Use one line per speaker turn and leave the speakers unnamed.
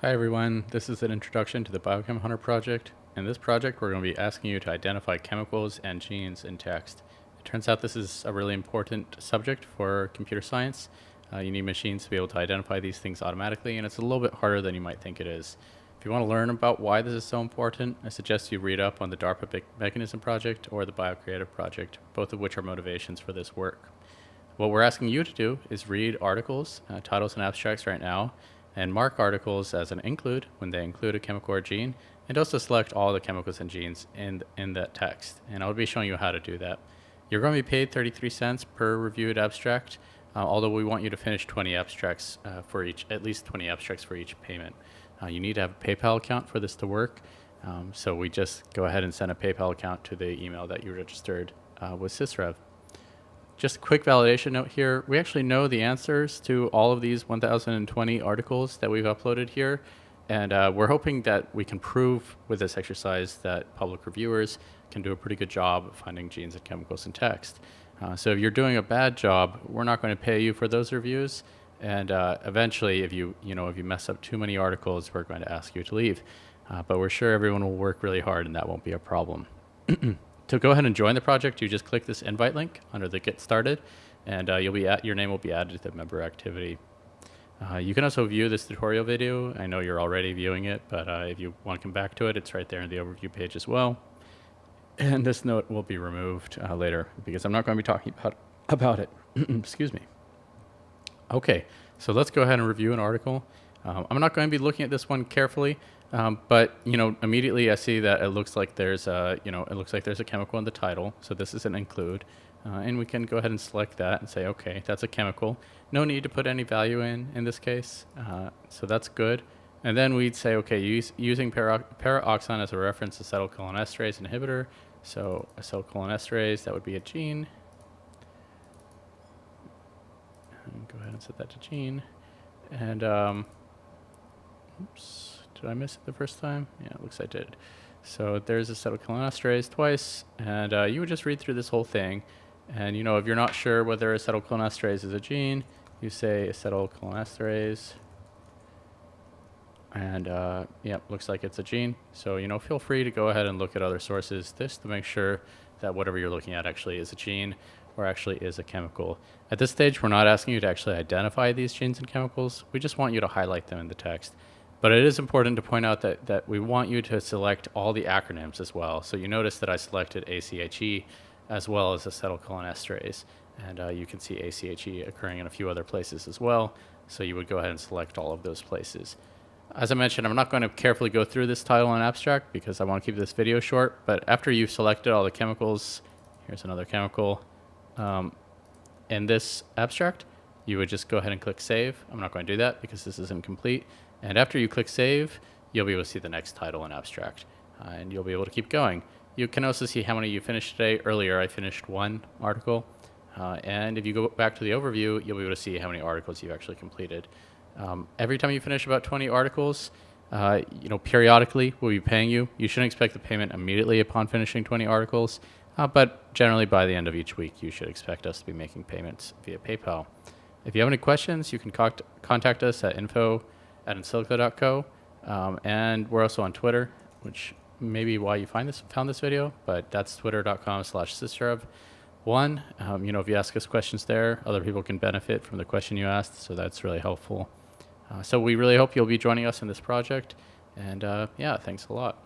Hi everyone, this is an introduction to the Biochemchunter project. In this project, we're going to be asking you to identify chemicals and genes in text. It turns out this is a really important subject for computer science. You need machines to be able to identify these things automatically, and it's a little bit harder than you might think it is. If you want to learn about why this is so important, I suggest you read up on the DARPA Mechanism project or the Biocreative project, both of which are motivations for this work. What we're asking you to do is read articles, titles and abstracts right now, and mark articles as an include when they include a chemical or gene, and also select all the chemicals and genes in that text. And I'll be showing you how to do that. You're going to be paid 33 cents per reviewed abstract, although we want you to finish 20 abstracts for each, at least 20 abstracts for each payment. You need to have a PayPal account for this to work, so we just go ahead and send a PayPal account to the email that you registered with Sysrev. Just a quick validation note here. We actually know the answers to all of these 1,020 articles that we've uploaded here. And we're hoping that we can prove with this exercise that public reviewers can do a pretty good job of finding genes and chemicals in text. So if you're doing a bad job, we're not going to pay you for those reviews. And eventually, if you mess up too many articles, we're going to ask you to leave. But we're sure everyone will work really hard and that won't be a problem. To go ahead and join the project, you just click this invite link under the Get Started, and your name will be added to the member activity. You can also view this tutorial video. I know you're already viewing it, but if you want to come back to it, it's right there in the overview page as well. And this note will be removed later because I'm not going to be talking about it. Excuse me. Okay, so let's go ahead and review an article. I'm not going to be looking at this one carefully. But immediately I see that it looks like there's a chemical in the title. So this is an include, and we can go ahead and select that and say, okay, that's a chemical. No need to put any value in this case. So that's good. And then we'd say, okay, using paraoxon as a reference acetylcholinesterase inhibitor. So acetylcholinesterase, that would be a gene. And go ahead and set that to gene. And oops. Did I miss it the first time? Yeah, it looks like I did. So there's acetylcholinesterase twice, and you would just read through this whole thing. And if you're not sure whether acetylcholinesterase is a gene, you say acetylcholinesterase. And yeah, looks like it's a gene. So feel free to go ahead and look at other sources to make sure that whatever you're looking at actually is a gene or actually is a chemical. At this stage, we're not asking you to actually identify these genes and chemicals. We just want you to highlight them in the text. But it is important to point out that we want you to select all the acronyms as well. So you notice that I selected ACHE as well as acetylcholinesterase. And you can see ACHE occurring in a few other places as well. So you would go ahead and select all of those places. As I mentioned, I'm not going to carefully go through this title and abstract because I want to keep this video short. But after you've selected all the chemicals, here's another chemical, in this abstract, you would just go ahead and click Save. I'm not going to do that because this isn't complete. And after you click Save, you'll be able to see the next title and abstract, and you'll be able to keep going. You can also see how many you finished today. Earlier, I finished one article, and if you go back to the overview, you'll be able to see how many articles you've actually completed. Every time you finish about 20 articles, periodically we'll be paying you. You shouldn't expect the payment immediately upon finishing 20 articles, but generally by the end of each week, you should expect us to be making payments via PayPal. If you have any questions, you can contact us at info@insilico.co, and we're also on Twitter, which may be why you found this video, but that's twitter.com/Sysrev1. If you ask us questions there, other people can benefit from the question you asked, so that's really helpful. So we really hope you'll be joining us in this project, and yeah, thanks a lot.